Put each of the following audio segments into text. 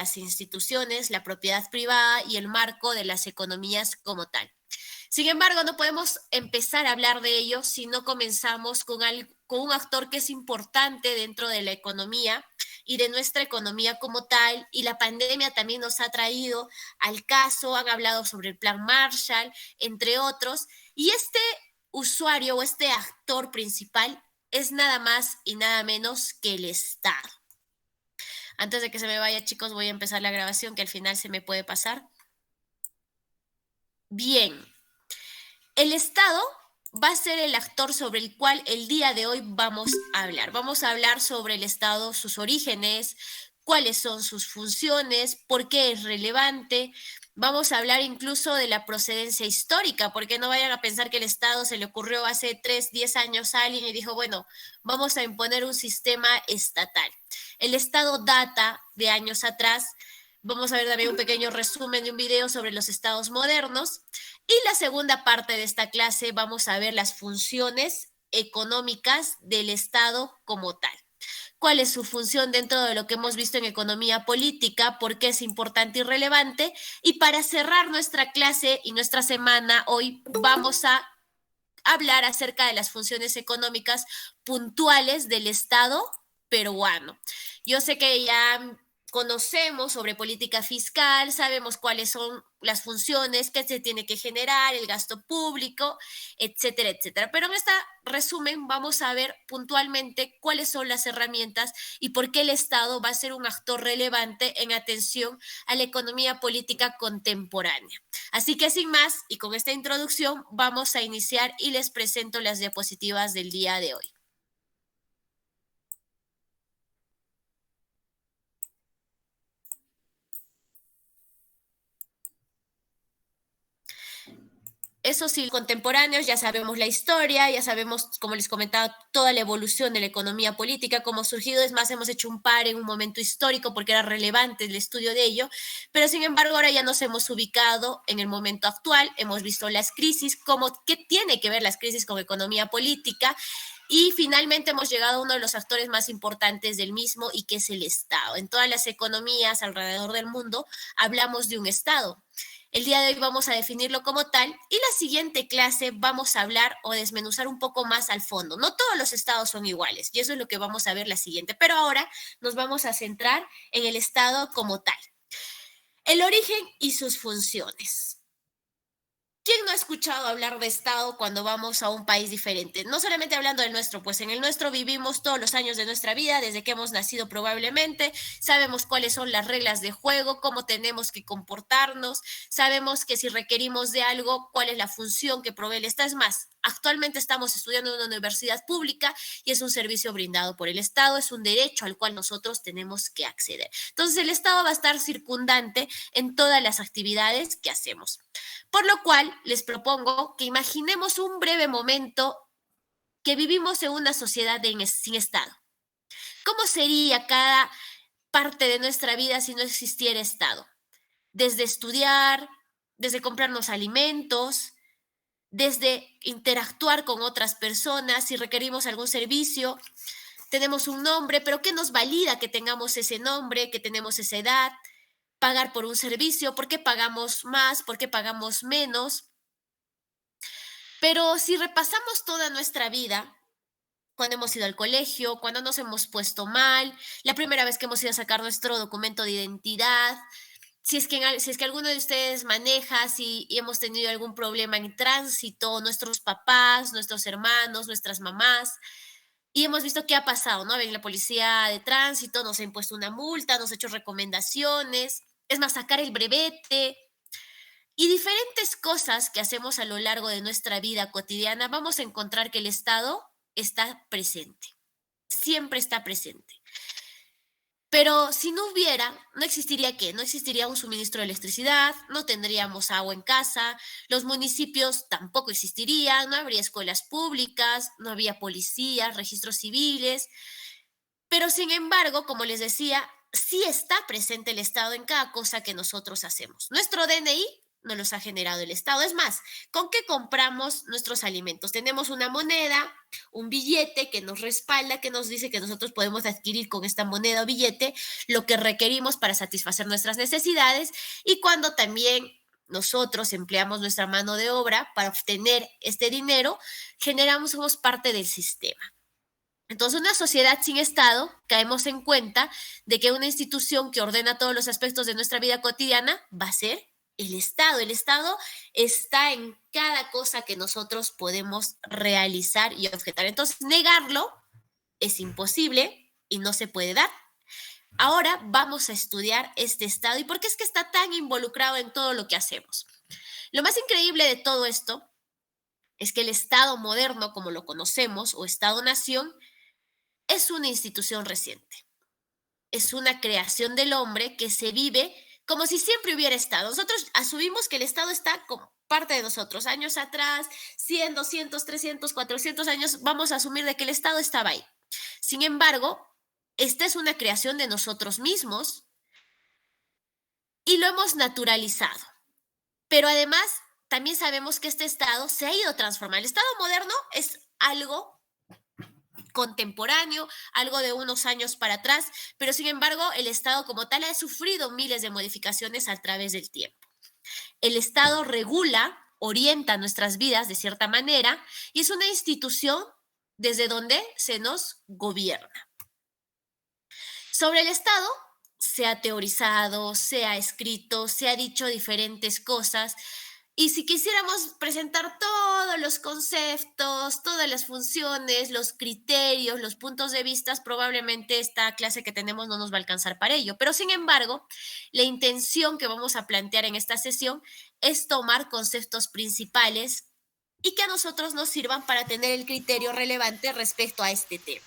las instituciones, la propiedad privada y el marco de las economías como tal. Sin embargo, no podemos empezar a hablar de ello si no comenzamos con un actor que es importante dentro de la economía y de nuestra economía como tal, y la pandemia también nos ha traído al caso, han hablado sobre el Plan Marshall, entre otros, y este usuario o este actor principal es nada más y nada menos que el Estado. Antes de que se me vaya, chicos, voy a empezar la grabación que al final se me puede pasar. Bien, el Estado va a ser el actor sobre el cual el día de hoy vamos a hablar. Vamos a hablar sobre el Estado, sus orígenes, cuáles son sus funciones, por qué es relevante. Vamos a hablar incluso de la procedencia histórica, porque no vayan a pensar que el Estado se le ocurrió hace 3, 10 años a alguien y dijo, bueno, vamos a imponer un sistema estatal. El Estado data de años atrás. Vamos a ver también un pequeño resumen de un video sobre los estados modernos. Y la segunda parte de esta clase vamos a ver las funciones económicas del Estado como tal. ¿Cuál es su función dentro de lo que hemos visto en economía política? ¿Por qué es importante y relevante? Y para cerrar nuestra clase y nuestra semana, hoy vamos a hablar acerca de las funciones económicas puntuales del Estado peruano. Yo sé que ya conocemos sobre política fiscal, sabemos cuáles son las funciones que se tiene que generar, el gasto público, etcétera, etcétera. Pero en este resumen vamos a ver puntualmente cuáles son las herramientas y por qué el Estado va a ser un actor relevante en atención a la economía política contemporánea. Así que sin más, y con esta introducción, vamos a iniciar y les presento las diapositivas del día de hoy. Eso sí, contemporáneos, ya sabemos la historia, ya sabemos, como les comentaba, toda la evolución de la economía política, cómo ha surgido. Es más, hemos hecho un par en un momento histórico porque era relevante el estudio de ello, pero sin embargo ahora ya nos hemos ubicado en el momento actual, hemos visto las crisis, qué tiene que ver las crisis con economía política, y finalmente hemos llegado a uno de los actores más importantes del mismo, y que es el Estado. En todas las economías alrededor del mundo hablamos de un Estado. El día de hoy vamos a definirlo como tal, y la siguiente clase vamos a hablar o desmenuzar un poco más al fondo. No todos los estados son iguales, y eso es lo que vamos a ver la siguiente, pero ahora nos vamos a centrar en el estado como tal. El origen y sus funciones. ¿Quién no ha escuchado hablar de Estado cuando vamos a un país diferente? No solamente hablando del nuestro, pues en el nuestro vivimos todos los años de nuestra vida, desde que hemos nacido probablemente, sabemos cuáles son las reglas de juego, cómo tenemos que comportarnos, sabemos que si requerimos de algo, cuál es la función que provee el Estado. Es más, actualmente estamos estudiando en una universidad pública y es un servicio brindado por el Estado, es un derecho al cual nosotros tenemos que acceder. Entonces el Estado va a estar circundante en todas las actividades que hacemos. Por lo cual, les propongo que imaginemos un breve momento que vivimos en una sociedad sin Estado. ¿Cómo sería cada parte de nuestra vida si no existiera Estado? Desde estudiar, desde comprarnos alimentos, desde interactuar con otras personas, si requerimos algún servicio, tenemos un nombre, pero ¿qué nos valida que tengamos ese nombre, que tenemos esa edad? Pagar por un servicio, ¿por qué pagamos más? ¿Por qué pagamos menos? Pero si repasamos toda nuestra vida, cuando hemos ido al colegio, cuando nos hemos puesto mal, la primera vez que hemos ido a sacar nuestro documento de identidad, si es que alguno de ustedes maneja, si hemos tenido algún problema en tránsito, nuestros papás, nuestros hermanos, nuestras mamás, y hemos visto qué ha pasado, ¿no? Ven, la policía de tránsito nos ha impuesto una multa, nos ha hecho recomendaciones, es más, sacar el brevete, y diferentes cosas que hacemos a lo largo de nuestra vida cotidiana, vamos a encontrar que el Estado está presente, siempre está presente. Pero si no hubiera, no existiría qué, no existiría un suministro de electricidad, no tendríamos agua en casa, los municipios tampoco existirían, no habría escuelas públicas, no había policías, registros civiles. Pero sin embargo, como les decía, sí está presente el Estado en cada cosa que nosotros hacemos. Nuestro DNI nos los ha generado el Estado. Es más, ¿con qué compramos nuestros alimentos? Tenemos una moneda, un billete que nos respalda, que nos dice que nosotros podemos adquirir con esta moneda o billete lo que requerimos para satisfacer nuestras necesidades, y cuando también nosotros empleamos nuestra mano de obra para obtener este dinero, generamos, somos parte del sistema. Entonces, una sociedad sin Estado, caemos en cuenta de que una institución que ordena todos los aspectos de nuestra vida cotidiana va a ser el Estado. El Estado está en cada cosa que nosotros podemos realizar y objetar. Entonces, negarlo es imposible y no se puede dar. Ahora vamos a estudiar este Estado y por qué es que está tan involucrado en todo lo que hacemos. Lo más increíble de todo esto es que el Estado moderno, como lo conocemos, o Estado-nación, es una institución reciente. Es una creación del hombre que se vive como si siempre hubiera estado. Nosotros asumimos que el Estado está como parte de nosotros. Años atrás, 100, 200, 300, 400 años, vamos a asumir de que el Estado estaba ahí. Sin embargo, esta es una creación de nosotros mismos y lo hemos naturalizado. Pero además, también sabemos que este Estado se ha ido transformando. El Estado moderno es algo contemporáneo, algo de unos años para atrás, pero sin embargo el Estado como tal ha sufrido miles de modificaciones a través del tiempo. El Estado regula, orienta nuestras vidas de cierta manera y es una institución desde donde se nos gobierna. Sobre el Estado se ha teorizado, se ha escrito, se ha dicho diferentes cosas. Y si quisiéramos presentar todos los conceptos, todas las funciones, los criterios, los puntos de vista, probablemente esta clase que tenemos no nos va a alcanzar para ello. Pero sin embargo, la intención que vamos a plantear en esta sesión es tomar conceptos principales y que a nosotros nos sirvan para tener el criterio relevante respecto a este tema.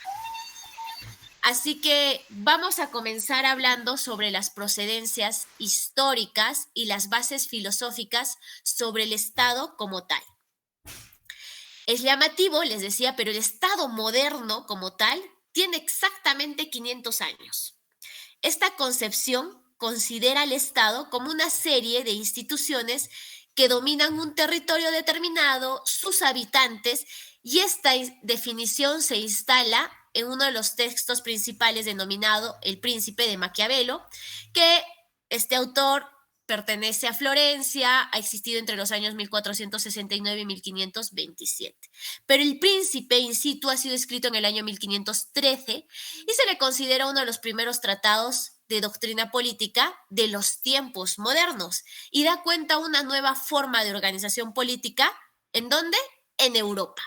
Así que vamos a comenzar hablando sobre las procedencias históricas y las bases filosóficas sobre el Estado como tal. Es llamativo, les decía, pero el Estado moderno como tal tiene exactamente 500 años. Esta concepción considera al Estado como una serie de instituciones que dominan un territorio determinado, sus habitantes, y esta definición se instala en uno de los textos principales denominado El Príncipe de Maquiavelo, que este autor pertenece a Florencia, ha existido entre los años 1469 y 1527. Pero El Príncipe in situ ha sido escrito en el año 1513 y se le considera uno de los primeros tratados de doctrina política de los tiempos modernos y da cuenta de una nueva forma de organización política. ¿En dónde? En Europa.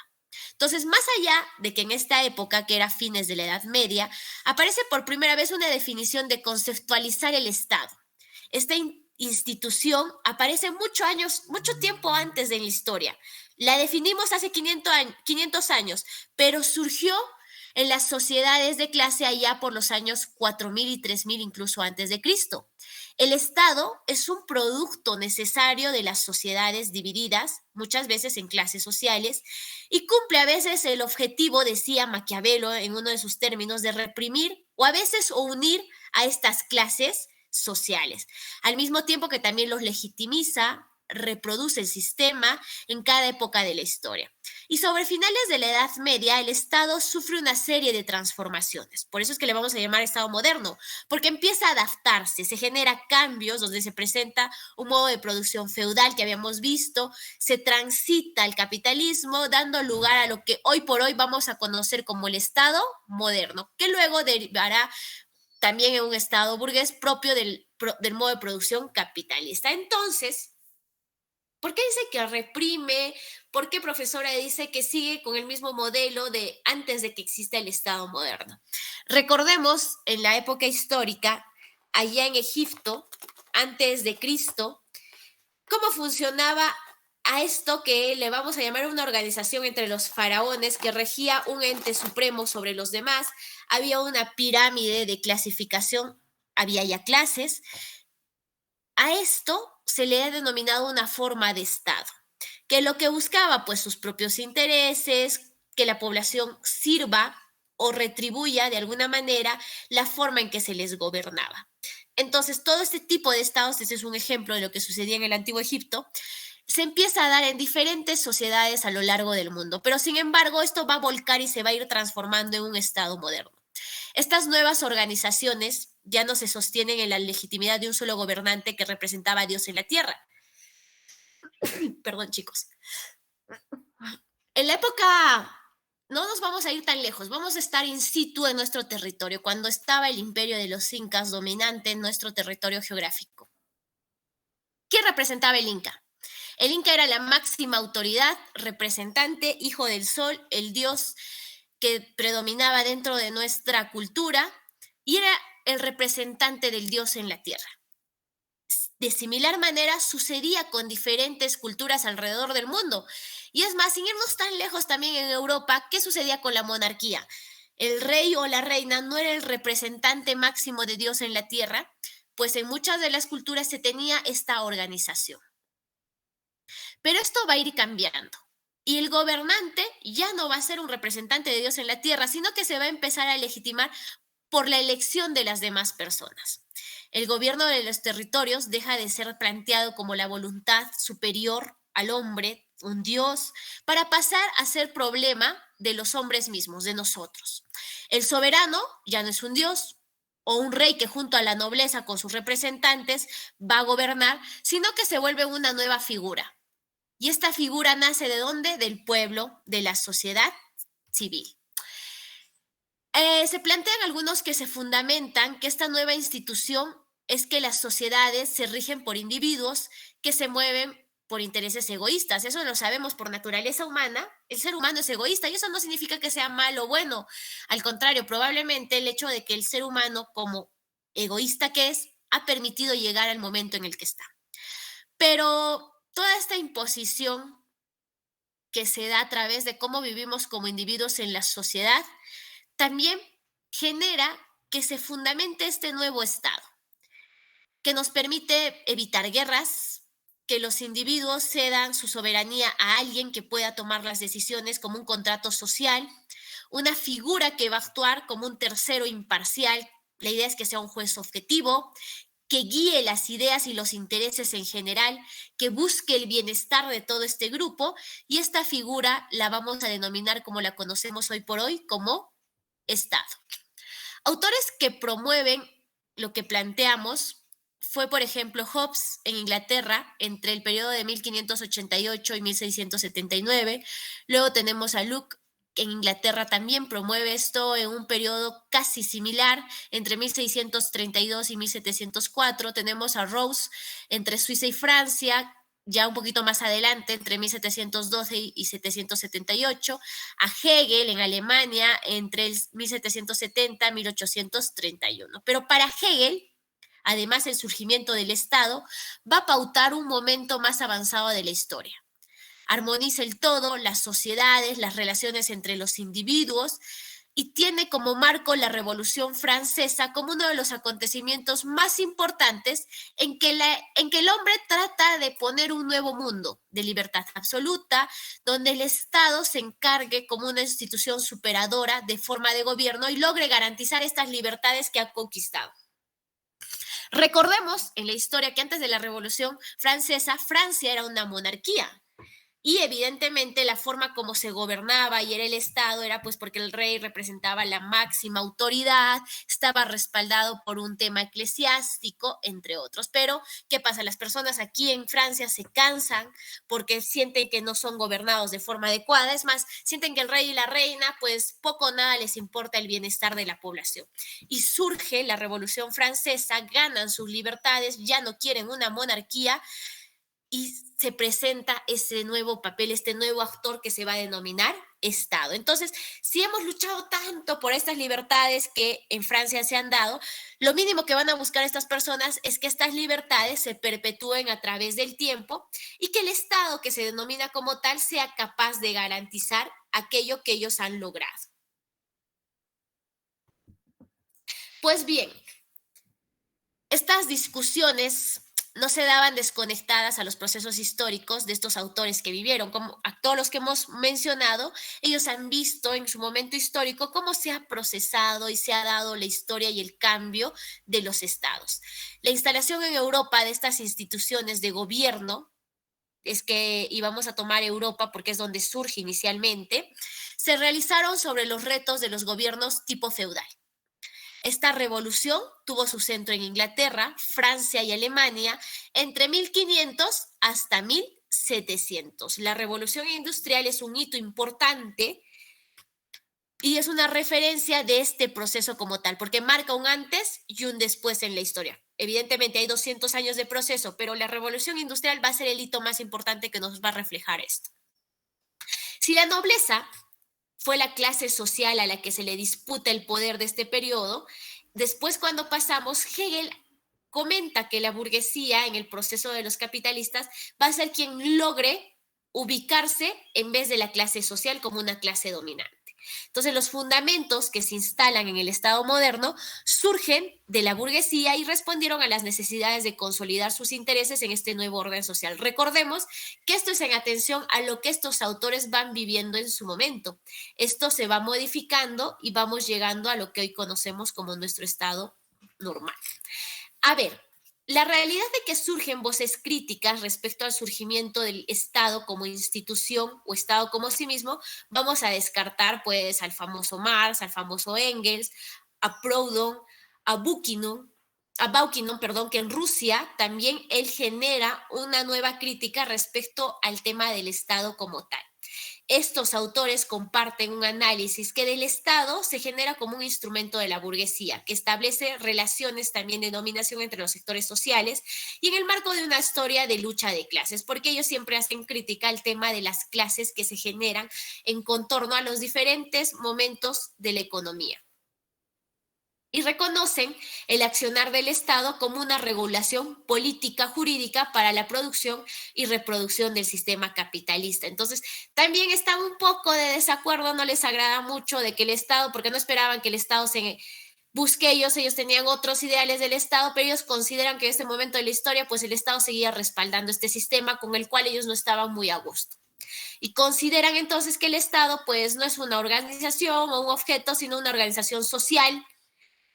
Entonces, más allá de que en esta época, que era fines de la Edad Media, aparece por primera vez una definición de conceptualizar el Estado. Esta institución aparece mucho tiempo antes de la historia. La definimos hace 500 años, pero surgió en las sociedades de clase allá por los años 4000 y 3000 incluso antes de Cristo. El Estado es un producto necesario de las sociedades divididas, muchas veces en clases sociales, y cumple a veces el objetivo, decía Maquiavelo en uno de sus términos, de reprimir o a veces unir a estas clases sociales, al mismo tiempo que también los legitimiza, reproduce el sistema en cada época de la historia. Y sobre finales de la Edad Media, el Estado sufre una serie de transformaciones. Por eso es que le vamos a llamar Estado moderno, porque empieza a adaptarse, se genera cambios donde se presenta un modo de producción feudal que habíamos visto, se transita al capitalismo, dando lugar a lo que hoy por hoy vamos a conocer como el Estado moderno, que luego derivará también en un Estado burgués propio del modo de producción capitalista. Entonces, ¿por qué dice que reprime? ¿Por qué, profesora, dice que sigue con el mismo modelo de antes de que exista el Estado moderno? Recordemos en la época histórica, allá en Egipto, antes de Cristo, cómo funcionaba a esto que le vamos a llamar una organización entre los faraones que regía un ente supremo sobre los demás. Había una pirámide de clasificación, había ya clases. A esto se le ha denominado una forma de Estado, que lo que buscaba, pues, sus propios intereses, que la población sirva o retribuya de alguna manera la forma en que se les gobernaba. Entonces, todo este tipo de estados, este es un ejemplo de lo que sucedía en el Antiguo Egipto, se empieza a dar en diferentes sociedades a lo largo del mundo, pero sin embargo esto va a volcar y se va a ir transformando en un estado moderno. Estas nuevas organizaciones ya no se sostienen en la legitimidad de un solo gobernante que representaba a Dios en la tierra. Perdón, chicos. En la época, no nos vamos a ir tan lejos, vamos a estar in situ en nuestro territorio, cuando estaba el imperio de los incas dominante en nuestro territorio geográfico. ¿Qué representaba el inca? El inca era la máxima autoridad, representante, hijo del sol, el dios que predominaba dentro de nuestra cultura y era el representante del dios en la tierra. De similar manera sucedía con diferentes culturas alrededor del mundo. Y es más, sin irnos tan lejos también en Europa, ¿qué sucedía con la monarquía? El rey o la reina no era el representante máximo de Dios en la tierra, pues en muchas de las culturas se tenía esta organización. Pero esto va a ir cambiando. Y el gobernante ya no va a ser un representante de Dios en la tierra, sino que se va a empezar a legitimar por la elección de las demás personas. El gobierno de los territorios deja de ser planteado como la voluntad superior al hombre, un Dios, para pasar a ser problema de los hombres mismos, de nosotros. El soberano ya no es un Dios o un rey que junto a la nobleza con sus representantes va a gobernar, sino que se vuelve una nueva figura. Y esta figura nace de dónde? Del pueblo, de la sociedad civil. Se plantean algunos que se fundamentan que esta nueva institución es que las sociedades se rigen por individuos que se mueven por intereses egoístas. Eso lo sabemos por naturaleza humana. El ser humano es egoísta y eso no significa que sea malo o bueno. Al contrario, probablemente el hecho de que el ser humano, como egoísta que es, ha permitido llegar al momento en el que está. Pero toda esta imposición que se da a través de cómo vivimos como individuos en la sociedad también genera que se fundamente este nuevo Estado, que nos permite evitar guerras, que los individuos cedan su soberanía a alguien que pueda tomar las decisiones como un contrato social, una figura que va a actuar como un tercero imparcial. La idea es que sea un juez objetivo, que guíe las ideas y los intereses en general, que busque el bienestar de todo este grupo, y esta figura la vamos a denominar como la conocemos hoy por hoy, como Estado. Autores que promueven lo que planteamos fue, por ejemplo, Hobbes en Inglaterra entre el periodo de 1588 y 1679. Luego tenemos a Locke en Inglaterra también promueve esto en un periodo casi similar entre 1632 y 1704. Tenemos a Rawls entre Suiza y Francia, ya un poquito más adelante, entre 1712 y 1778, a Hegel en Alemania entre el 1770 y 1831. Pero para Hegel, además el surgimiento del Estado, va a pautar un momento más avanzado de la historia. Armoniza el todo, las sociedades, las relaciones entre los individuos, y tiene como marco la Revolución Francesa como uno de los acontecimientos más importantes en que el hombre trata de poner un nuevo mundo de libertad absoluta, donde el Estado se encargue como una institución superadora de forma de gobierno y logre garantizar estas libertades que ha conquistado. Recordemos en la historia que antes de la Revolución Francesa, Francia era una monarquía. Y evidentemente la forma como se gobernaba y era el Estado era pues porque el rey representaba la máxima autoridad, estaba respaldado por un tema eclesiástico, entre otros. Pero, ¿qué pasa? Las personas aquí en Francia se cansan porque sienten que no son gobernados de forma adecuada. Es más, sienten que el rey y la reina pues poco o nada les importa el bienestar de la población. Y surge la Revolución Francesa, ganan sus libertades, ya no quieren una monarquía, y se presenta ese nuevo papel, este nuevo actor que se va a denominar Estado. Entonces, si hemos luchado tanto por estas libertades que en Francia se han dado, lo mínimo que van a buscar estas personas es que estas libertades se perpetúen a través del tiempo y que el Estado que se denomina como tal sea capaz de garantizar aquello que ellos han logrado. Pues bien, estas discusiones no se daban desconectadas a los procesos históricos de estos autores que vivieron. Como a todos los que hemos mencionado, ellos han visto en su momento histórico cómo se ha procesado y se ha dado la historia y el cambio de los estados. La instalación en Europa de estas instituciones de gobierno, es que íbamos a tomar Europa porque es donde surge inicialmente, se realizaron sobre los retos de los gobiernos tipo feudal. Esta revolución tuvo su centro en Inglaterra, Francia y Alemania entre 1500 hasta 1700. La revolución industrial es un hito importante y es una referencia de este proceso como tal, porque marca un antes y un después en la historia. Evidentemente hay 200 años de proceso, pero la revolución industrial va a ser el hito más importante que nos va a reflejar esto. Si la nobleza fue la clase social a la que se le disputa el poder de este periodo, después cuando pasamos, Hegel comenta que la burguesía en el proceso de los capitalistas va a ser quien logre ubicarse en vez de la clase social como una clase dominante. Entonces, los fundamentos que se instalan en el Estado moderno surgen de la burguesía y respondieron a las necesidades de consolidar sus intereses en este nuevo orden social. Recordemos que esto es en atención a lo que estos autores van viviendo en su momento. Esto se va modificando y vamos llegando a lo que hoy conocemos como nuestro estado normal. A ver, la realidad de que surgen voces críticas respecto al surgimiento del Estado como institución o Estado como sí mismo, vamos a descartar pues al famoso Marx, al famoso Engels, a Proudhon, a Bakunin, perdón, que en Rusia también él genera una nueva crítica respecto al tema del Estado como tal. Estos autores comparten un análisis que del Estado se genera como un instrumento de la burguesía, que establece relaciones también de dominación entre los sectores sociales y en el marco de una historia de lucha de clases, porque ellos siempre hacen crítica al tema de las clases que se generan en contorno a los diferentes momentos de la economía y reconocen el accionar del Estado como una regulación política jurídica para la producción y reproducción del sistema capitalista. Entonces, también están un poco de desacuerdo, no les agrada mucho de que el Estado, porque no esperaban que el Estado se busque ellos tenían otros ideales del Estado, pero ellos consideran que en este momento de la historia, pues el Estado seguía respaldando este sistema con el cual ellos no estaban muy a gusto. Y consideran entonces que el Estado, pues no es una organización o un objeto, sino una organización social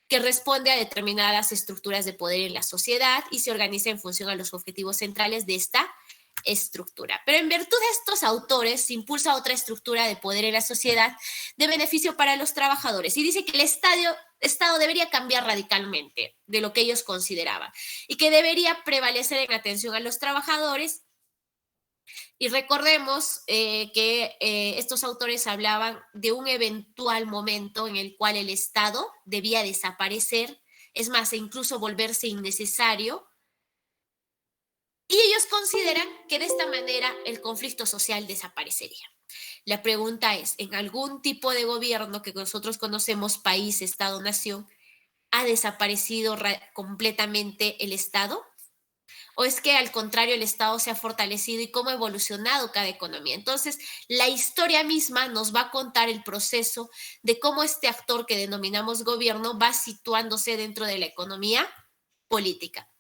que responde a determinadas estructuras de poder en la sociedad y se organiza en función a los objetivos centrales de esta estructura. Pero en virtud de estos autores se impulsa otra estructura de poder en la sociedad de beneficio para los trabajadores y dice que el Estado debería cambiar radicalmente de lo que ellos consideraban y que debería prevalecer en atención a los trabajadores. Y recordemos que estos autores hablaban de un eventual momento en el cual el Estado debía desaparecer, es más, e incluso volverse innecesario. Y ellos consideran que de esta manera el conflicto social desaparecería. La pregunta es, ¿en algún tipo de gobierno que nosotros conocemos, país, Estado, nación, ha desaparecido completamente el Estado? ¿O es que al contrario el Estado se ha fortalecido y cómo ha evolucionado cada economía? Entonces, la historia misma nos va a contar el proceso de cómo este actor que denominamos gobierno va situándose dentro de la economía política.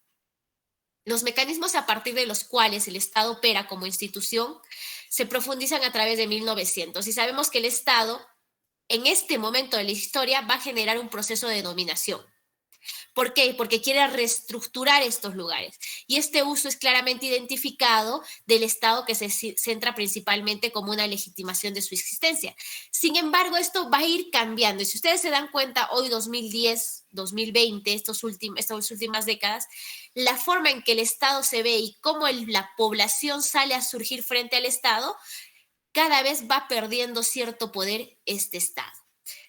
Los mecanismos a partir de los cuales el Estado opera como institución se profundizan a través de 1900 y sabemos que el Estado en este momento de la historia va a generar un proceso de dominación. ¿Por qué? Porque quiere reestructurar estos lugares. Y este uso es claramente identificado del Estado que se centra principalmente como una legitimación de su existencia. Sin embargo, esto va a ir cambiando. Y si ustedes se dan cuenta, hoy 2010, 2020, estas últimas décadas, la forma en que el Estado se ve y cómo la población sale a surgir frente al Estado, cada vez va perdiendo cierto poder este Estado.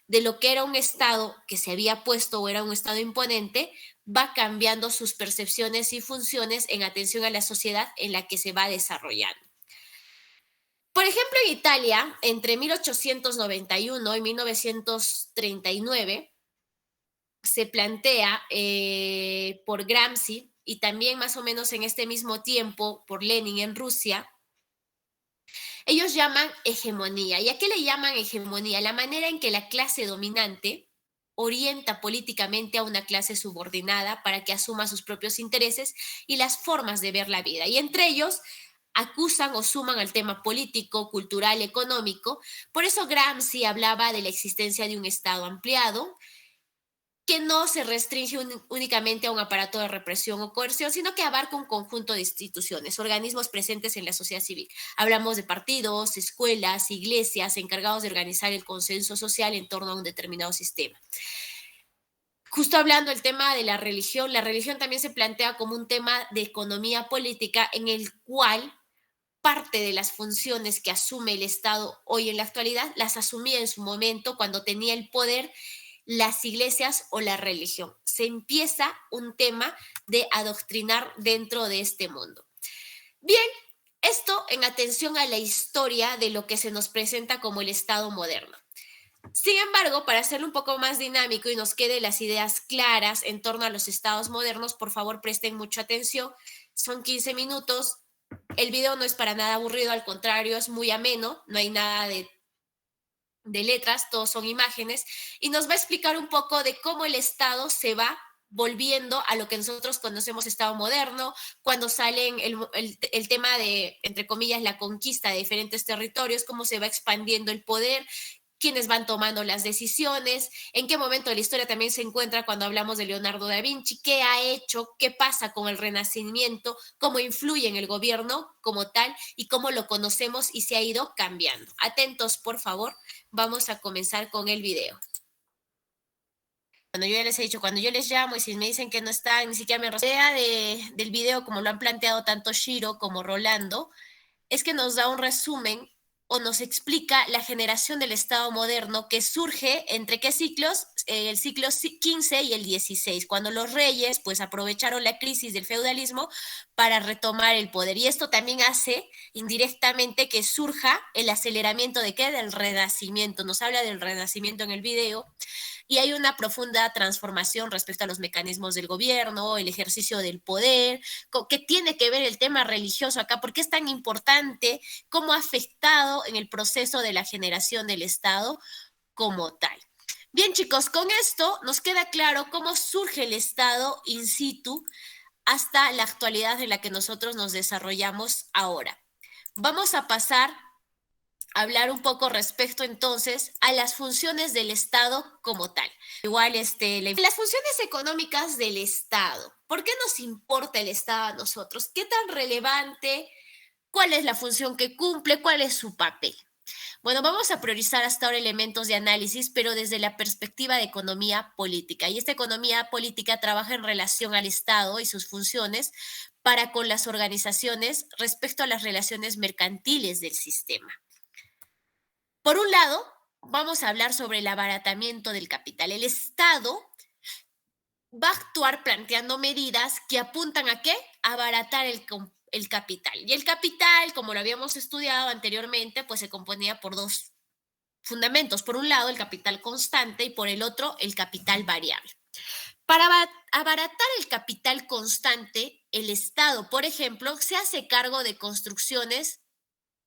De lo que era un Estado que se había puesto o era un Estado imponente, va cambiando sus percepciones y funciones en atención a la sociedad en la que se va desarrollando. Por ejemplo, en Italia, entre 1891 y 1939, se plantea por Gramsci y también más o menos en este mismo tiempo por Lenin en Rusia. Ellos llaman hegemonía. ¿Y a qué le llaman hegemonía? La manera en que la clase dominante orienta políticamente a una clase subordinada para que asuma sus propios intereses y las formas de ver la vida. Y entre ellos acusan o suman al tema político, cultural, económico. Por eso Gramsci hablaba de la existencia de un Estado ampliado, que no se restringe únicamente a un aparato de represión o coerción, sino que abarca un conjunto de instituciones, organismos presentes en la sociedad civil. Hablamos de partidos, escuelas, iglesias, encargados de organizar el consenso social en torno a un determinado sistema. Justo hablando del tema de la religión también se plantea como un tema de economía política en el cual parte de las funciones que asume el Estado hoy en la actualidad las asumía en su momento cuando tenía el poder las iglesias o la religión. Se empieza un tema de adoctrinar dentro de este mundo. Bien, esto en atención a la historia de lo que se nos presenta como el Estado moderno. Sin embargo, para hacerlo un poco más dinámico y nos quede las ideas claras en torno a los estados modernos, por favor presten mucha atención. Son 15 minutos. El video no es para nada aburrido, al contrario, es muy ameno, no hay nada de letras, todos son imágenes, y nos va a explicar un poco de cómo el Estado se va volviendo a lo que nosotros conocemos Estado moderno, cuando salen el tema de, entre comillas, la conquista de diferentes territorios, cómo se va expandiendo el poder, quiénes van tomando las decisiones, en qué momento de la historia también se encuentra cuando hablamos de Leonardo da Vinci, qué ha hecho, qué pasa con el Renacimiento, cómo influye en el gobierno como tal y cómo lo conocemos y se ha ido cambiando. Atentos, por favor, vamos a comenzar con el video. Cuando yo ya les he dicho, cuando yo les llamo y si me dicen que no están, ni siquiera me idea del video, como lo han planteado tanto Shiro como Rolando, es que nos da un resumen o nos explica la generación del Estado moderno que surge entre qué ciclos, el ciclo XV y el XVI, cuando los reyes pues aprovecharon la crisis del feudalismo para retomar el poder. Y esto también hace indirectamente que surja el aceleramiento de qué, del renacimiento. Nos habla del renacimiento en el video y hay una profunda transformación respecto a los mecanismos del gobierno, el ejercicio del poder, qué tiene que ver el tema religioso acá, por qué es tan importante, cómo ha afectado en el proceso de la generación del Estado como tal. Bien, chicos, con esto nos queda claro cómo surge el Estado in situ hasta la actualidad en la que nosotros nos desarrollamos ahora. Vamos a pasar hablar un poco respecto entonces a las funciones del Estado como tal. Igual, las funciones económicas del Estado. ¿Por qué nos importa el Estado a nosotros? ¿Qué tan relevante? ¿Cuál es la función que cumple? ¿Cuál es su papel? Bueno, vamos a priorizar hasta ahora elementos de análisis, pero desde la perspectiva de economía política. Y esta economía política trabaja en relación al Estado y sus funciones para con las organizaciones respecto a las relaciones mercantiles del sistema. Por un lado, vamos a hablar sobre el abaratamiento del capital. El Estado va a actuar planteando medidas que apuntan a qué? A abaratar el capital. Y el capital, como lo habíamos estudiado anteriormente, pues se componía por dos fundamentos. Por un lado, el capital constante y por el otro, el capital variable. Para abaratar el capital constante, el Estado, por ejemplo, se hace cargo de construcciones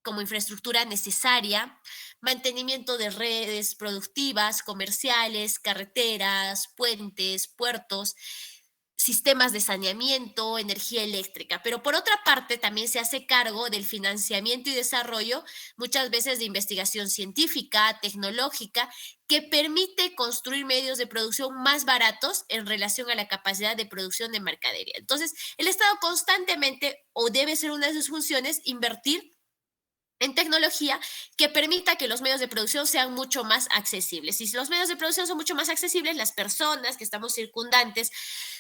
como infraestructura necesaria, mantenimiento de redes productivas, comerciales, carreteras, puentes, puertos, sistemas de saneamiento, energía eléctrica. Pero por otra parte, también se hace cargo del financiamiento y desarrollo, muchas veces de investigación científica, tecnológica, que permite construir medios de producción más baratos en relación a la capacidad de producción de mercadería. Entonces, el Estado constantemente, o debe ser una de sus funciones, invertir en tecnología que permita que los medios de producción sean mucho más accesibles. Y si los medios de producción son mucho más accesibles, las personas que estamos circundantes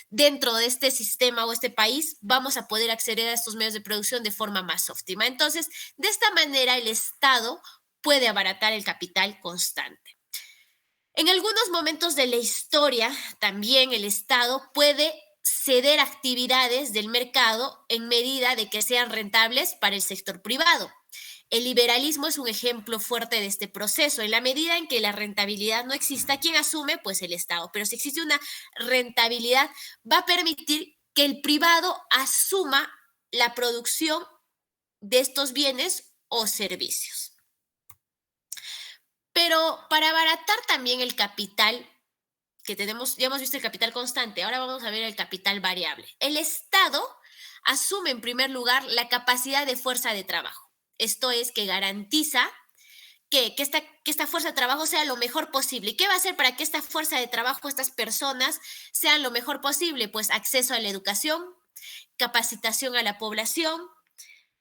dentro de este sistema o este país, vamos a poder acceder a estos medios de producción de forma más óptima. Entonces, de esta manera, el Estado puede abaratar el capital constante. En algunos momentos de la historia, también el Estado puede ceder actividades del mercado en medida de que sean rentables para el sector privado. El liberalismo es un ejemplo fuerte de este proceso. En la medida en que la rentabilidad no exista, ¿quién asume? Pues el Estado. Pero si existe una rentabilidad, va a permitir que el privado asuma la producción de estos bienes o servicios. Pero para abaratar también el capital, que tenemos, ya hemos visto el capital constante, ahora vamos a ver el capital variable. El Estado asume en primer lugar la capacidad de fuerza de trabajo. Esto es que garantiza que esta fuerza de trabajo sea lo mejor posible. ¿Y qué va a hacer para que esta fuerza de trabajo, estas personas, sean lo mejor posible? Pues acceso a la educación, capacitación a la población,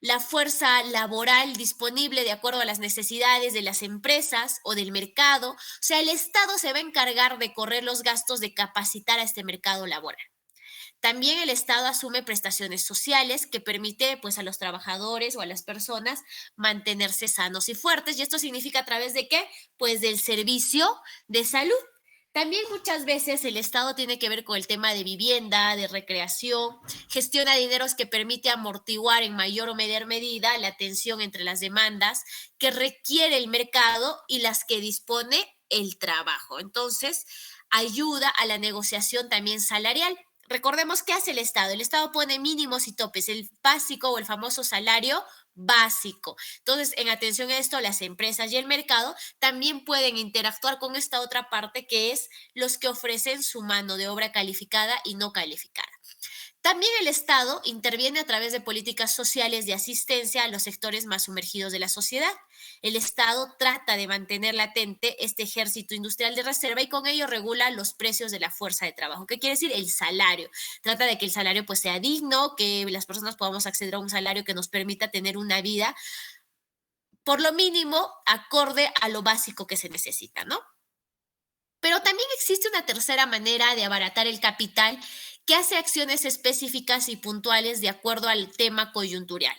la fuerza laboral disponible de acuerdo a las necesidades de las empresas o del mercado. O sea, el Estado se va a encargar de correr los gastos de capacitar a este mercado laboral. También el Estado asume prestaciones sociales que permite pues a los trabajadores o a las personas mantenerse sanos y fuertes. Y esto significa a través de qué? Pues del servicio de salud. También muchas veces el Estado tiene que ver con el tema de vivienda, de recreación, gestiona dineros que permite amortiguar en mayor o menor medida la tensión entre las demandas que requiere el mercado y las que dispone el trabajo. Entonces, ayuda a la negociación también salarial. Recordemos qué hace el Estado. El Estado pone mínimos y topes, el básico o el famoso salario básico. Entonces, en atención a esto, las empresas y el mercado también pueden interactuar con esta otra parte que es los que ofrecen su mano de obra calificada y no calificada. También el Estado interviene a través de políticas sociales de asistencia a los sectores más sumergidos de la sociedad. El Estado trata de mantener latente este ejército industrial de reserva y con ello regula los precios de la fuerza de trabajo. ¿Qué quiere decir? El salario. Trata de que el salario pues sea digno, que las personas podamos acceder a un salario que nos permita tener una vida por lo mínimo acorde a lo básico que se necesita, ¿no? Pero también existe una tercera manera de abaratar el capital que hace acciones específicas y puntuales de acuerdo al tema coyuntural.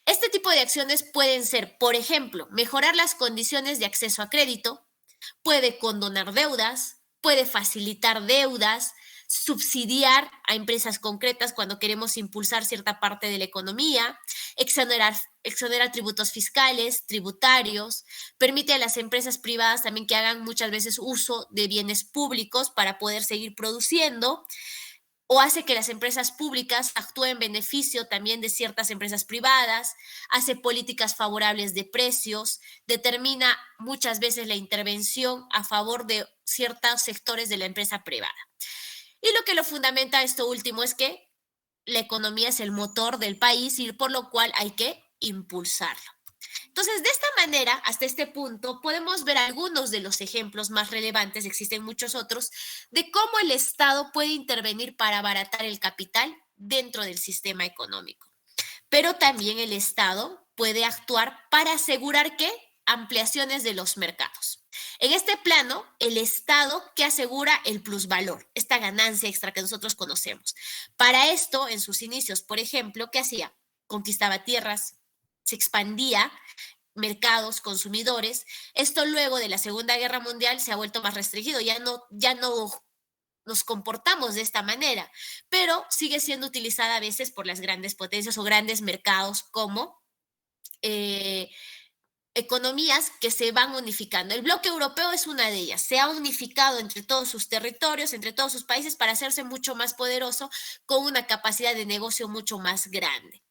Este tipo de acciones pueden ser, por ejemplo, mejorar las condiciones de acceso a crédito, puede condonar deudas, puede facilitar deudas, subsidiar a empresas concretas cuando queremos impulsar cierta parte de la economía, exonerar tributos fiscales, tributarios, permite a las empresas privadas también que hagan muchas veces uso de bienes públicos para poder seguir produciendo, o hace que las empresas públicas actúen en beneficio también de ciertas empresas privadas, hace políticas favorables de precios, determina muchas veces la intervención a favor de ciertos sectores de la empresa privada. Y lo que lo fundamenta esto último es que la economía es el motor del país y por lo cual hay que impulsarlo. Entonces, de esta manera, hasta este punto, podemos ver algunos de los ejemplos más relevantes, existen muchos otros, de cómo el Estado puede intervenir para abaratar el capital dentro del sistema económico. Pero también el Estado puede actuar para asegurar que ampliaciones de los mercados. En este plano, el Estado que asegura el plusvalor, esta ganancia extra que nosotros conocemos. Para esto, en sus inicios, por ejemplo, ¿qué hacía? Conquistaba tierras, se expandía mercados, consumidores. Esto luego de la Segunda Guerra Mundial se ha vuelto más restringido, ya no nos comportamos de esta manera, pero sigue siendo utilizada a veces por las grandes potencias o grandes mercados como eh, economías que se van unificando. El bloque europeo es una de ellas. Se ha unificado entre todos sus territorios, entre todos sus países para hacerse mucho más poderoso con una capacidad de negocio mucho más grande.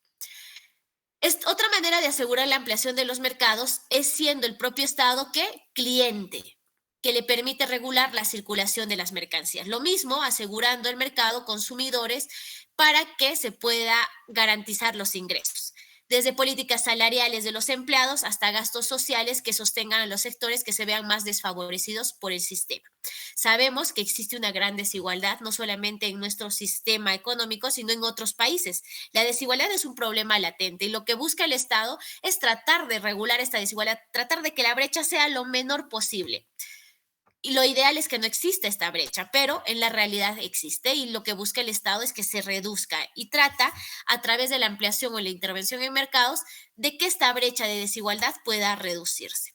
Otra manera de asegurar la ampliación de los mercados es siendo el propio Estado que cliente, que le permite regular la circulación de las mercancías. Lo mismo asegurando el mercado consumidores para que se pueda garantizar los ingresos, desde políticas salariales de los empleados hasta gastos sociales que sostengan a los sectores que se vean más desfavorecidos por el sistema. Sabemos que existe una gran desigualdad, no solamente en nuestro sistema económico, sino en otros países. La desigualdad es un problema latente y lo que busca el Estado es tratar de regular esta desigualdad, tratar de que la brecha sea lo menor posible. Y lo ideal es que no exista esta brecha, pero en la realidad existe y lo que busca el Estado es que se reduzca y trata a través de la ampliación o la intervención en mercados de que esta brecha de desigualdad pueda reducirse.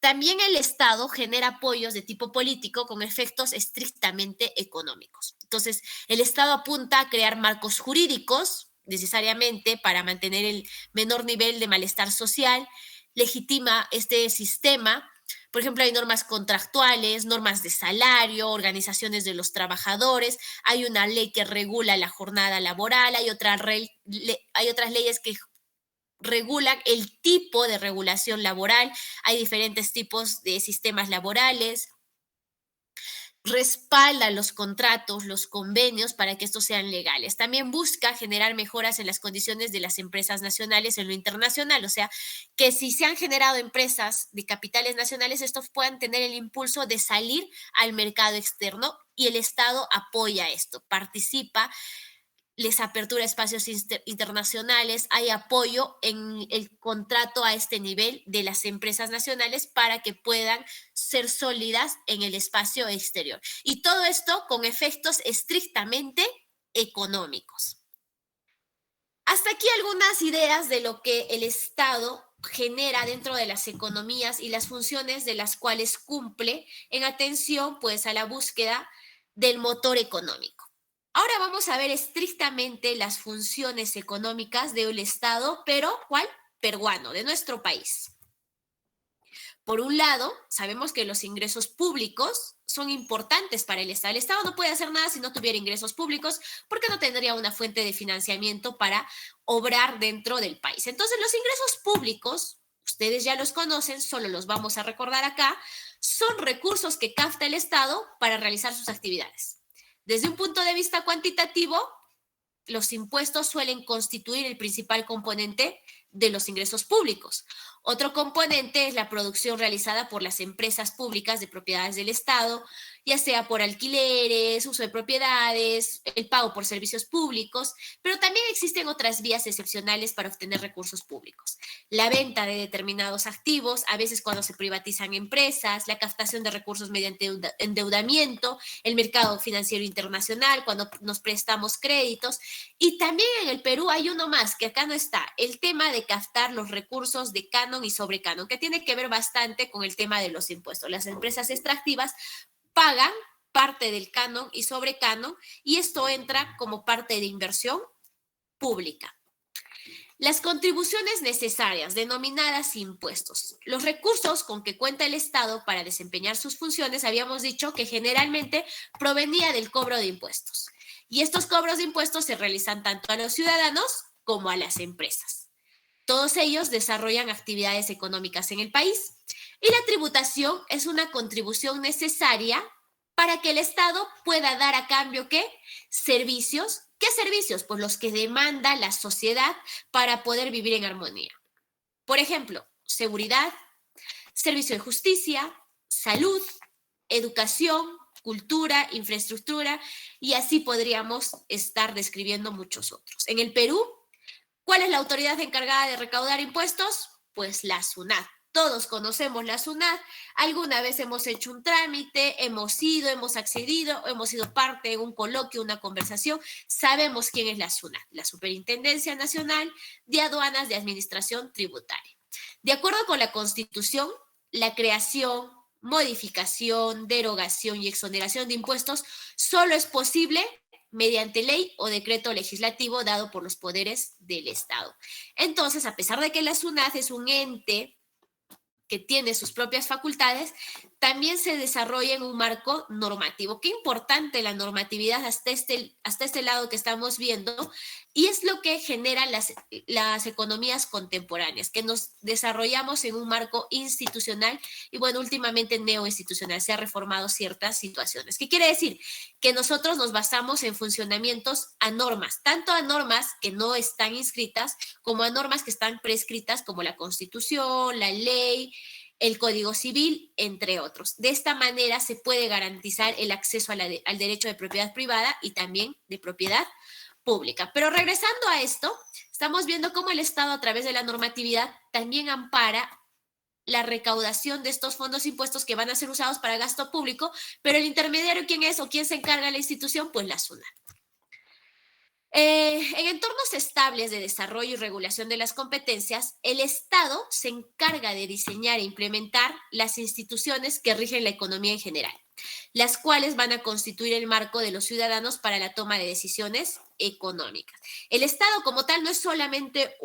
También el Estado genera apoyos de tipo político con efectos estrictamente económicos. Entonces, el Estado apunta a crear marcos jurídicos necesariamente para mantener el menor nivel de malestar social, legitima este sistema. Por ejemplo, hay normas contractuales, normas de salario, organizaciones de los trabajadores, hay una ley que regula la jornada laboral, hay otras leyes que regulan el tipo de regulación laboral, hay diferentes tipos de sistemas laborales. respalda los contratos, los convenios para que estos sean legales. También busca generar mejoras en las condiciones de las empresas nacionales en lo internacional, o sea, que si se han generado empresas de capitales nacionales, estos puedan tener el impulso de salir al mercado externo y el Estado apoya esto, participa, les apertura espacios internacionales, hay apoyo en el contrato a este nivel de las empresas nacionales para que puedan ser sólidas en el espacio exterior. Y todo esto con efectos estrictamente económicos. Hasta aquí algunas ideas de lo que el Estado genera dentro de las economías y las funciones de las cuales cumple en atención pues a la búsqueda del motor económico. Ahora vamos a ver estrictamente las funciones económicas del Estado, pero ¿cuál? Peruano, de nuestro país. Por un lado, sabemos que los ingresos públicos son importantes para el Estado. El Estado no puede hacer nada si no tuviera ingresos públicos porque no tendría una fuente de financiamiento para obrar dentro del país. Entonces, los ingresos públicos, ustedes ya los conocen, solo los vamos a recordar acá, son recursos que capta el Estado para realizar sus actividades. Desde un punto de vista cuantitativo, los impuestos suelen constituir el principal componente de los ingresos públicos. Otro componente es la producción realizada por las empresas públicas de propiedades del Estado, ya sea por alquileres, uso de propiedades, el pago por servicios públicos, pero también existen otras vías excepcionales para obtener recursos públicos. La venta de determinados activos, a veces cuando se privatizan empresas, la captación de recursos mediante endeudamiento, el mercado financiero internacional, cuando nos prestamos créditos. Y también en el Perú hay uno más, que acá no está, el tema de captar los recursos de canon y sobrecanon, que tiene que ver bastante con el tema de los impuestos. Las empresas extractivas pagan parte del canon y sobrecanon y esto entra como parte de inversión pública. Las contribuciones necesarias, denominadas impuestos. Los recursos con que cuenta el Estado para desempeñar sus funciones, habíamos dicho que generalmente provenía del cobro de impuestos. Y estos cobros de impuestos se realizan tanto a los ciudadanos como a las empresas. Todos ellos desarrollan actividades económicas en el país. Y la tributación es una contribución necesaria para que el Estado pueda dar a cambio ¿qué? Servicios. ¿Qué servicios? Pues los que demanda la sociedad para poder vivir en armonía. Por ejemplo, seguridad, servicio de justicia, salud, educación, cultura, infraestructura, y así podríamos estar describiendo muchos otros. En el Perú, ¿cuál es la autoridad encargada de recaudar impuestos? Pues la SUNAT. Todos conocemos la SUNAT, alguna vez hemos hecho un trámite, hemos ido, hemos accedido, hemos sido parte de un coloquio, una conversación, sabemos quién es la SUNAT, la Superintendencia Nacional de Aduanas de Administración Tributaria. De acuerdo con la Constitución, la creación, modificación, derogación y exoneración de impuestos solo es posible mediante ley o decreto legislativo dado por los poderes del Estado. Entonces, a pesar de que la SUNAT es un ente que tiene sus propias facultades, también se desarrolla en un marco normativo. Qué importante la normatividad hasta este lado que estamos viendo, y es lo que genera las economías contemporáneas, que nos desarrollamos en un marco institucional y, bueno, últimamente neoinstitucional. Se ha reformado ciertas situaciones. ¿Qué quiere decir? Que nosotros nos basamos en funcionamientos a normas, tanto a normas que no están inscritas como a normas que están prescritas, como la Constitución, la ley, el Código Civil, entre otros. De esta manera se puede garantizar el acceso al derecho de propiedad privada y también de propiedad pública. Pero regresando a esto, estamos viendo cómo el Estado, a través de la normatividad, también ampara la recaudación de estos fondos impuestos que van a ser usados para gasto público, pero el intermediario, ¿quién es o quién se encarga de la institución? Pues la SUNAT. En entornos estables de desarrollo y regulación de las competencias, el Estado se encarga de diseñar e implementar las instituciones que rigen la economía en general, las cuales van a constituir el marco de los ciudadanos para la toma de decisiones económicas. El Estado como tal no es solamente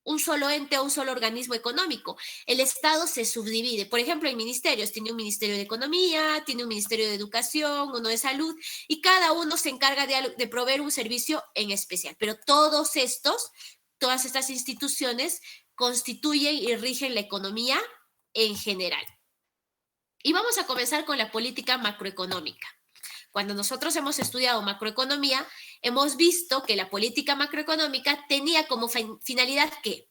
un solo ente o un solo organismo económico. El Estado se subdivide. Por ejemplo, en ministerios, tiene un Ministerio de Economía, tiene un Ministerio de Educación, uno de Salud, y cada uno se encarga de proveer un servicio en especial. Pero todas estas instituciones constituyen y rigen la economía en general. Y vamos a comenzar con la política macroeconómica. Cuando nosotros hemos estudiado macroeconomía, hemos visto que la política macroeconómica tenía como finalidad que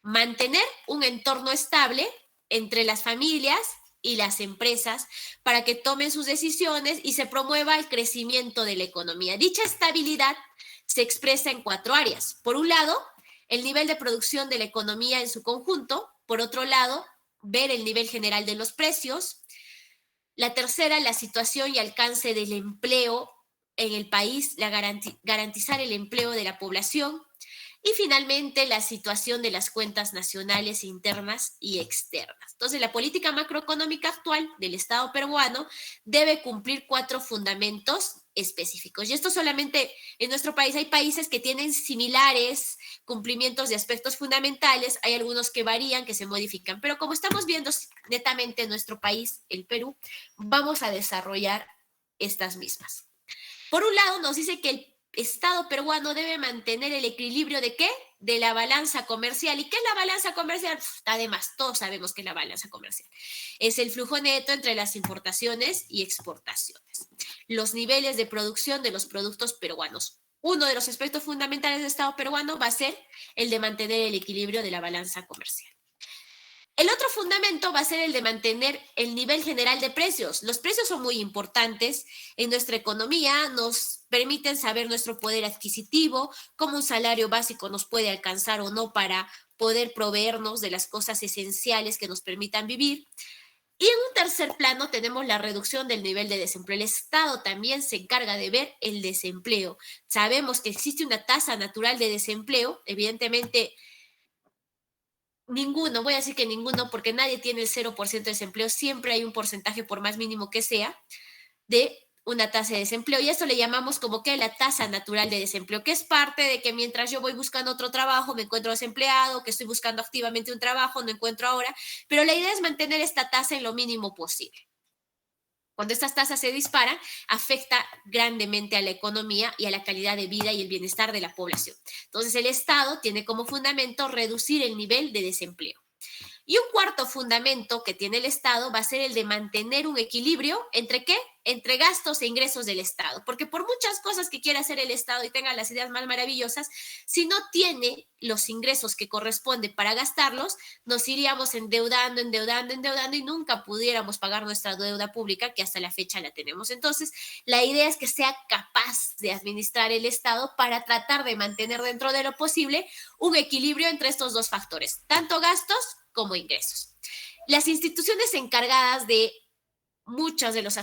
mantener un entorno estable entre las familias y las empresas para que tomen sus decisiones y se promueva el crecimiento de la economía. Dicha estabilidad se expresa en cuatro áreas. Por un lado, el nivel de producción de la economía en su conjunto. Por otro lado, ver el nivel general de los precios. La tercera, la situación y alcance del empleo en el país, garantizar el empleo de la población. Y finalmente, la situación de las cuentas nacionales internas y externas. Entonces, la política macroeconómica actual del Estado peruano debe cumplir cuatro fundamentos específicos. Y esto solamente en nuestro país. Hay países que tienen similares cumplimientos de aspectos fundamentales, hay algunos que varían, que se modifican, pero como estamos viendo netamente en nuestro país, el Perú, vamos a desarrollar estas mismas. Por un lado, nos dice que el Estado peruano debe mantener el equilibrio ¿de qué? De la balanza comercial. ¿Y qué es la balanza comercial? Además, todos sabemos que la balanza comercial es el flujo neto entre las importaciones y exportaciones, los niveles de producción de los productos peruanos. Uno de los aspectos fundamentales del Estado peruano va a ser el de mantener el equilibrio de la balanza comercial. El otro fundamento va a ser el de mantener el nivel general de precios. Los precios son muy importantes en nuestra economía, nos permiten saber nuestro poder adquisitivo, cómo un salario básico nos puede alcanzar o no para poder proveernos de las cosas esenciales que nos permitan vivir. Y en un tercer plano tenemos la reducción del nivel de desempleo. El Estado también se encarga de ver el desempleo. Sabemos que existe una tasa natural de desempleo, evidentemente ninguno, voy a decir que ninguno, porque nadie tiene el 0% de desempleo, siempre hay un porcentaje, por más mínimo que sea, de una tasa de desempleo. Y esto le llamamos como que la tasa natural de desempleo, que es parte de que mientras yo voy buscando otro trabajo, me encuentro desempleado, que estoy buscando activamente un trabajo, no encuentro ahora, pero la idea es mantener esta tasa en lo mínimo posible. Cuando estas tasas se disparan, afecta grandemente a la economía y a la calidad de vida y el bienestar de la población. Entonces, el Estado tiene como fundamento reducir el nivel de desempleo. Y un cuarto fundamento que tiene el Estado va a ser el de mantener un equilibrio entre ¿qué? Entre gastos e ingresos del Estado. Porque por muchas cosas que quiera hacer el Estado y tenga las ideas más maravillosas, si no tiene los ingresos que corresponden para gastarlos, nos iríamos endeudando y nunca pudiéramos pagar nuestra deuda pública que hasta la fecha la tenemos. Entonces, la idea es que sea capaz de administrar el Estado para tratar de mantener dentro de lo posible un equilibrio entre estos dos factores, tanto gastos como ingresos. Las instituciones encargadas de muchos de los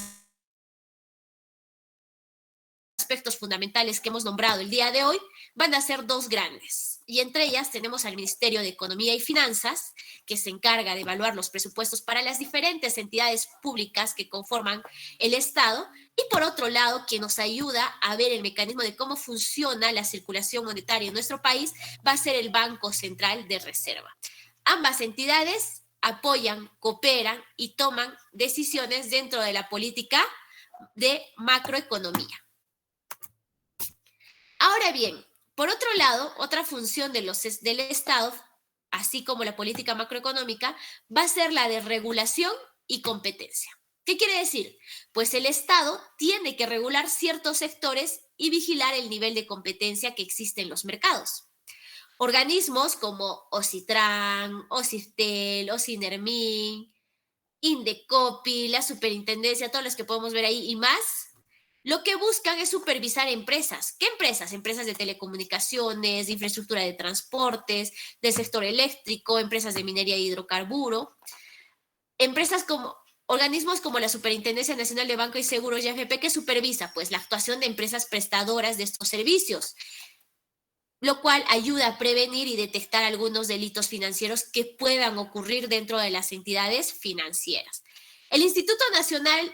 aspectos fundamentales que hemos nombrado el día de hoy van a ser dos grandes. Y entre ellas tenemos al Ministerio de Economía y Finanzas, que se encarga de evaluar los presupuestos para las diferentes entidades públicas que conforman el Estado. Y por otro lado, quien nos ayuda a ver el mecanismo de cómo funciona la circulación monetaria en nuestro país va a ser el Banco Central de Reserva. Ambas entidades apoyan, cooperan y toman decisiones dentro de la política de macroeconomía. Ahora bien, por otro lado, otra función del Estado, así como la política macroeconómica, va a ser la de regulación y competencia. ¿Qué quiere decir? Pues el Estado tiene que regular ciertos sectores y vigilar el nivel de competencia que existe en los mercados. Organismos como Ocitran, Ociftel, Ocinermin, Indecopi, la Superintendencia, todos los que podemos ver ahí y más, lo que buscan es supervisar empresas. ¿Qué empresas? Empresas de telecomunicaciones, de infraestructura de transportes, del sector eléctrico, empresas de minería y hidrocarburo, empresas como organismos como la Superintendencia Nacional de Banco y Seguros y AFP que supervisa pues la actuación de empresas prestadoras de estos servicios, lo cual ayuda a prevenir y detectar algunos delitos financieros que puedan ocurrir dentro de las entidades financieras. El Instituto Nacional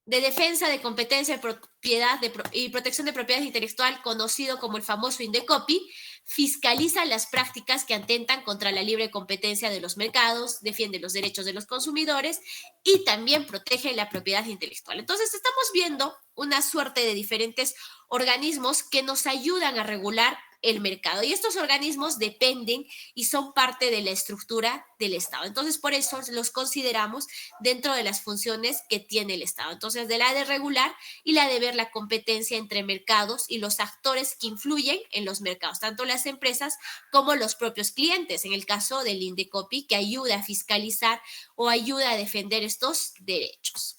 de Defensa de Competencia de Propiedad y Protección de Propiedad Intelectual, conocido como el famoso Indecopi, fiscaliza las prácticas que atentan contra la libre competencia de los mercados, defiende los derechos de los consumidores y también protege la propiedad intelectual. Entonces, estamos viendo una suerte de diferentes organismos que nos ayudan a regular el mercado. Y estos organismos dependen y son parte de la estructura del Estado. Entonces, por eso los consideramos dentro de las funciones que tiene el Estado. Entonces, de la de regular y la de ver la competencia entre mercados y los actores que influyen en los mercados, tanto las empresas como los propios clientes, en el caso del Indecopi, que ayuda a fiscalizar o ayuda a defender estos derechos.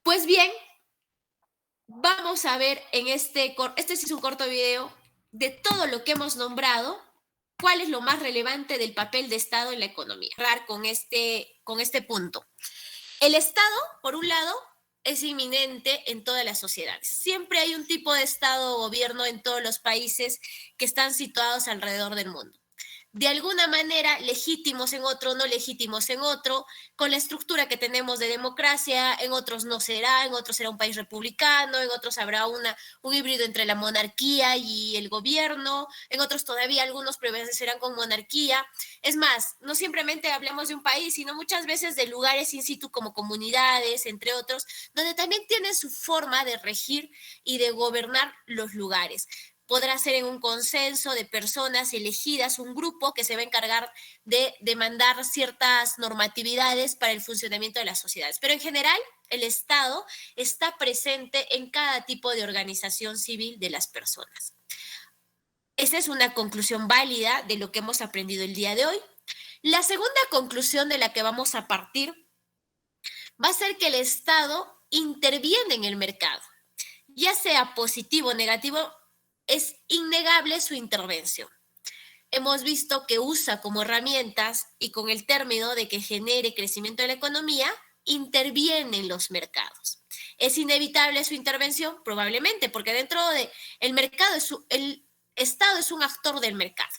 Pues bien, vamos a ver en este sí es un corto video de todo lo que hemos nombrado, cuál es lo más relevante del papel de Estado en la economía. Con este punto. El Estado, por un lado, es inminente en todas las sociedades. Siempre hay un tipo de Estado o gobierno en todos los países que están situados alrededor del mundo. De alguna manera legítimos en otro, no legítimos en otro, con la estructura que tenemos de democracia, en otros no será, en otros será un país republicano, en otros habrá un híbrido entre la monarquía y el gobierno, en otros todavía algunos prevalecerán con monarquía. Es más, no simplemente hablemos de un país, sino muchas veces de lugares in situ como comunidades, entre otros, donde también tienen su forma de regir y de gobernar los lugares. Podrá ser en un consenso de personas elegidas, un grupo que se va a encargar de demandar ciertas normatividades para el funcionamiento de las sociedades. Pero en general, el Estado está presente en cada tipo de organización civil de las personas. Esa es una conclusión válida de lo que hemos aprendido el día de hoy. La segunda conclusión de la que vamos a partir va a ser que el Estado interviene en el mercado, ya sea positivo o negativo. Es innegable su intervención. Hemos visto que usa como herramientas y con el término de que genere crecimiento de la economía, interviene en los mercados. ¿Es inevitable su intervención? Probablemente, porque dentro del mercado, el Estado es un actor del mercado.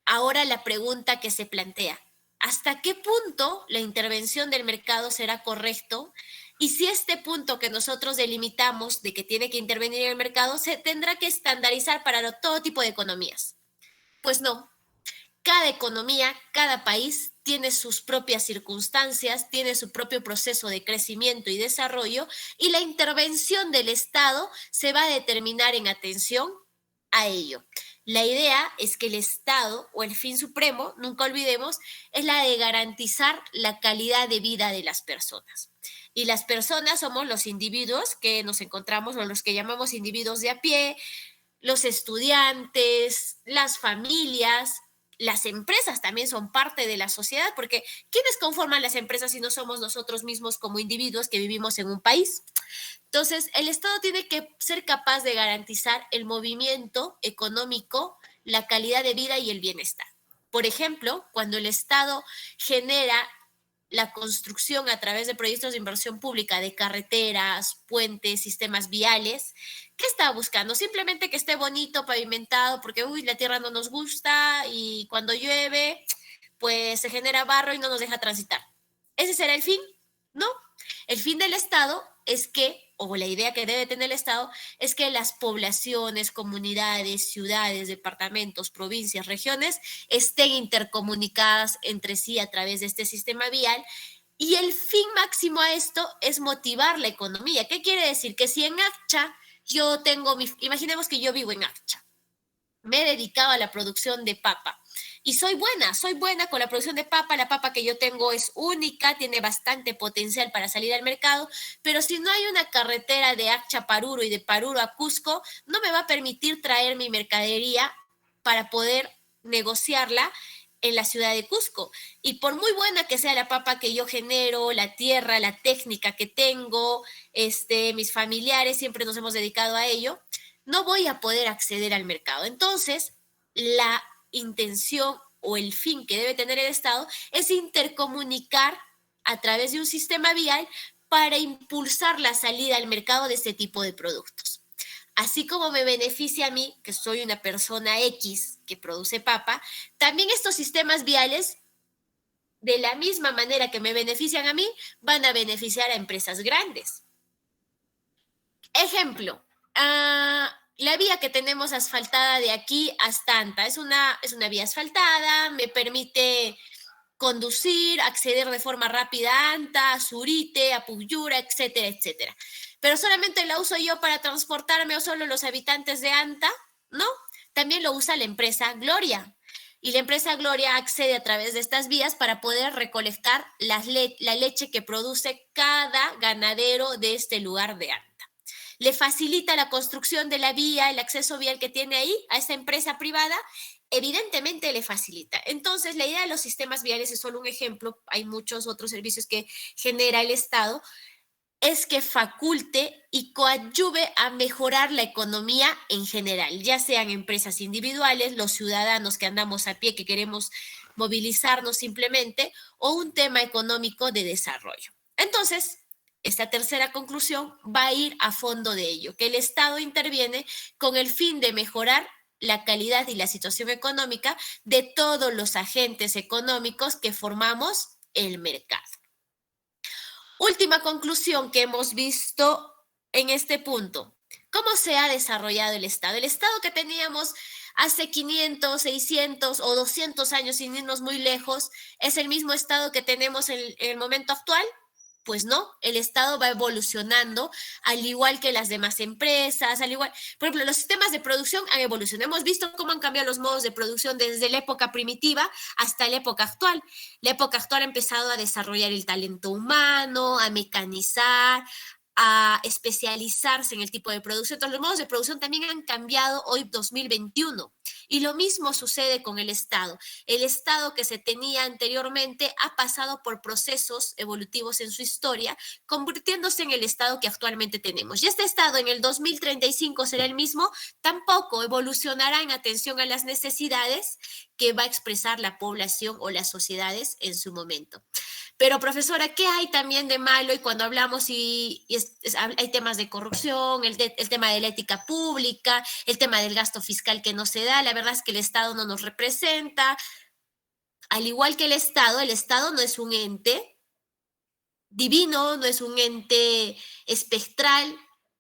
Ahora la pregunta que se plantea, ¿hasta qué punto la intervención del mercado será correcto? Y si este punto que nosotros delimitamos de que tiene que intervenir en el mercado se tendrá que estandarizar para todo tipo de economías. Pues no. Cada economía, cada país tiene sus propias circunstancias, tiene su propio proceso de crecimiento y desarrollo, y la intervención del Estado se va a determinar en atención a ello. La idea es que el Estado, o el fin supremo, nunca olvidemos, es la de garantizar la calidad de vida de las personas. Y las personas somos los individuos que nos encontramos, o los que llamamos individuos de a pie, los estudiantes, las familias, las empresas también son parte de la sociedad, porque ¿quiénes conforman las empresas si no somos nosotros mismos como individuos que vivimos en un país? Entonces, el Estado tiene que ser capaz de garantizar el movimiento económico, la calidad de vida y el bienestar. Por ejemplo, cuando el Estado genera la construcción a través de proyectos de inversión pública de carreteras, puentes, sistemas viales, ¿qué está buscando? Simplemente que esté bonito, pavimentado, porque la tierra no nos gusta y cuando llueve, pues se genera barro y no nos deja transitar. ¿Ese será el fin? No. El fin del Estado es que, o la idea que debe tener el Estado, es que las poblaciones, comunidades, ciudades, departamentos, provincias, regiones estén intercomunicadas entre sí a través de este sistema vial. Y el fin máximo a esto es motivar la economía. ¿Qué quiere decir? Que si en Accha imaginemos que yo vivo en Accha, me he dedicado a la producción de papa y soy buena con la producción de papa. La papa que yo tengo es única, tiene bastante potencial para salir al mercado, pero si no hay una carretera de Accha a Paruro y de Paruro a Cusco, no me va a permitir traer mi mercadería para poder negociarla en la ciudad de Cusco. Y por muy buena que sea la papa que yo genero, la tierra, la técnica que tengo, mis familiares siempre nos hemos dedicado a ello, no voy a poder acceder al mercado. Entonces, la intención o el fin que debe tener el Estado es intercomunicar a través de un sistema vial para impulsar la salida al mercado de este tipo de productos. Así como me beneficia a mí, que soy una persona X que produce papa, también estos sistemas viales, de la misma manera que me benefician a mí, van a beneficiar a empresas grandes. Ejemplo, la vía que tenemos asfaltada de aquí hasta Anta es una vía asfaltada, me permite conducir, acceder de forma rápida a Anta, a Zurite, a Puyura, etcétera, etcétera. pero solamente la uso yo para transportarme o solo los habitantes de Anta, ¿no? También lo usa la empresa Gloria. Y la empresa Gloria accede a través de estas vías para poder recolectar la leche que produce cada ganadero de este lugar de Anta. Le facilita la construcción de la vía, el acceso vial que tiene ahí a esa empresa privada, evidentemente le facilita. Entonces, la idea de los sistemas viales es solo un ejemplo, hay muchos otros servicios que genera el Estado, es que faculte y coadyuve a mejorar la economía en general, ya sean empresas individuales, los ciudadanos que andamos a pie, que queremos movilizarnos simplemente, o un tema económico de desarrollo. Entonces, esta tercera conclusión va a ir a fondo de ello, que el Estado interviene con el fin de mejorar la calidad y la situación económica de todos los agentes económicos que formamos el mercado. Última conclusión que hemos visto en este punto. ¿Cómo se ha desarrollado el Estado? El Estado que teníamos hace 500, 600 o 200 años, sin irnos muy lejos, ¿es el mismo Estado que tenemos en el momento actual? Pues no, el Estado va evolucionando, al igual que las demás empresas, al igual, por ejemplo, los sistemas de producción han evolucionado. Hemos visto cómo han cambiado los modos de producción desde la época primitiva hasta la época actual. La época actual ha empezado a desarrollar el talento humano, a mecanizar, a especializarse en el tipo de producción. Entonces, los modos de producción también han cambiado hoy 2021. Y lo mismo sucede con el Estado. El Estado que se tenía anteriormente ha pasado por procesos evolutivos en su historia, convirtiéndose en el Estado que actualmente tenemos. Y este Estado en el 2035 será el mismo, tampoco evolucionará en atención a las necesidades que va a expresar la población o las sociedades en su momento. Pero profesora, ¿qué hay también de malo? Y cuando hablamos hay temas de corrupción, el tema de la ética pública, el tema del gasto fiscal que no se da, la verdad es que el Estado no nos representa. Al igual que el Estado no es un ente divino, no es un ente espectral,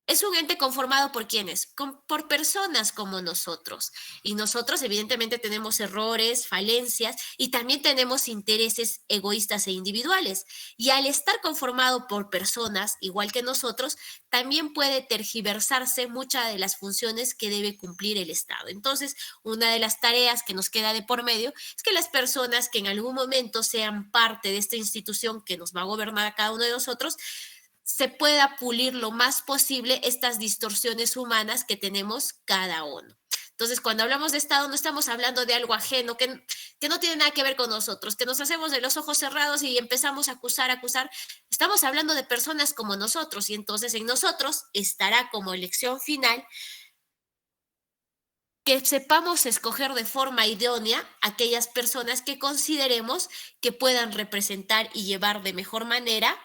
es un ente conformado por quienes, por personas como nosotros. Y nosotros evidentemente tenemos errores, falencias y también tenemos intereses egoístas e individuales. Y al estar conformado por personas igual que nosotros, también puede tergiversarse muchas de las funciones que debe cumplir el Estado. Entonces, una de las tareas que nos queda de por medio es que las personas que en algún momento sean parte de esta institución que nos va a gobernar a cada uno de nosotros, se pueda pulir lo más posible estas distorsiones humanas que tenemos cada uno. Entonces, cuando hablamos de Estado, no estamos hablando de algo ajeno, que no tiene nada que ver con nosotros, que nos hacemos de los ojos cerrados y empezamos a acusar. Estamos hablando de personas como nosotros y entonces en nosotros estará como elección final que sepamos escoger de forma idónea aquellas personas que consideremos que puedan representar y llevar de mejor manera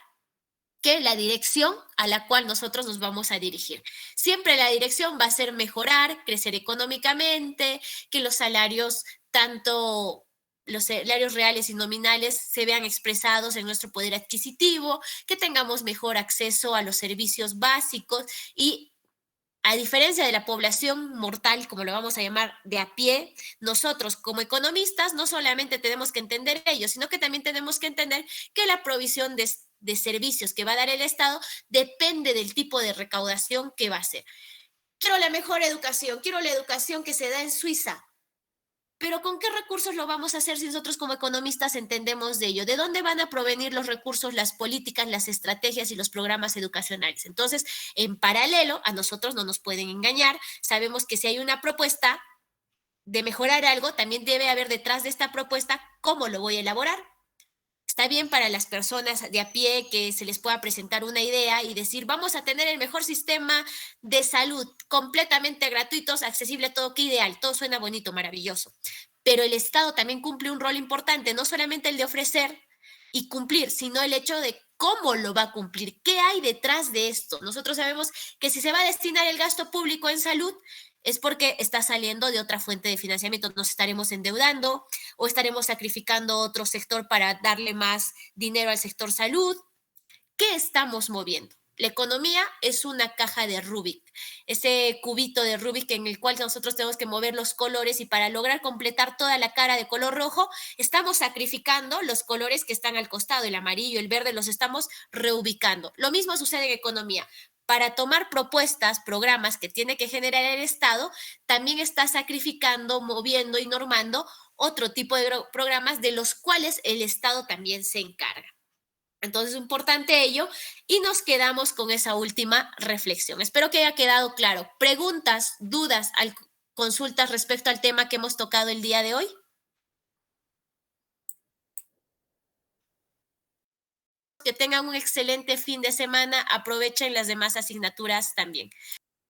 que la dirección a la cual nosotros nos vamos a dirigir. Siempre la dirección va a ser mejorar, crecer económicamente, que los salarios, tanto los salarios reales y nominales, se vean expresados en nuestro poder adquisitivo, que tengamos mejor acceso a los servicios básicos y a diferencia de la población mortal, como lo vamos a llamar, de a pie, nosotros como economistas no solamente tenemos que entender ello, sino que también tenemos que entender que la provisión de servicios que va a dar el Estado depende del tipo de recaudación que va a hacer. Quiero la mejor educación, quiero la educación que se da en Suiza. Pero ¿con qué recursos lo vamos a hacer si nosotros como economistas entendemos de ello? ¿De dónde van a provenir los recursos, las políticas, las estrategias y los programas educacionales? Entonces, en paralelo, a nosotros no nos pueden engañar. Sabemos que si hay una propuesta de mejorar algo, también debe haber detrás de esta propuesta cómo lo voy a elaborar. Está bien para las personas de a pie que se les pueda presentar una idea y decir, vamos a tener el mejor sistema de salud completamente gratuitos, accesible a todo, qué ideal, todo suena bonito, maravilloso. Pero el Estado también cumple un rol importante, no solamente el de ofrecer y cumplir, sino el hecho de cómo lo va a cumplir, qué hay detrás de esto. Nosotros sabemos que si se va a destinar el gasto público en salud, es porque está saliendo de otra fuente de financiamiento. Nos estaremos endeudando o estaremos sacrificando otro sector para darle más dinero al sector salud. ¿Qué estamos moviendo? La economía es una caja de Rubik, ese cubito de Rubik en el cual nosotros tenemos que mover los colores y para lograr completar toda la cara de color rojo, estamos sacrificando los colores que están al costado, el amarillo, el verde, los estamos reubicando. Lo mismo sucede en economía. para tomar propuestas, programas que tiene que generar el Estado, también está sacrificando, moviendo y normando otro tipo de programas de los cuales el Estado también se encarga. Entonces es importante ello y nos quedamos con esa última reflexión. Espero que haya quedado claro. ¿Preguntas, dudas, consultas respecto al tema que hemos tocado el día de hoy? Que tengan un excelente fin de semana. Aprovechen las demás asignaturas también.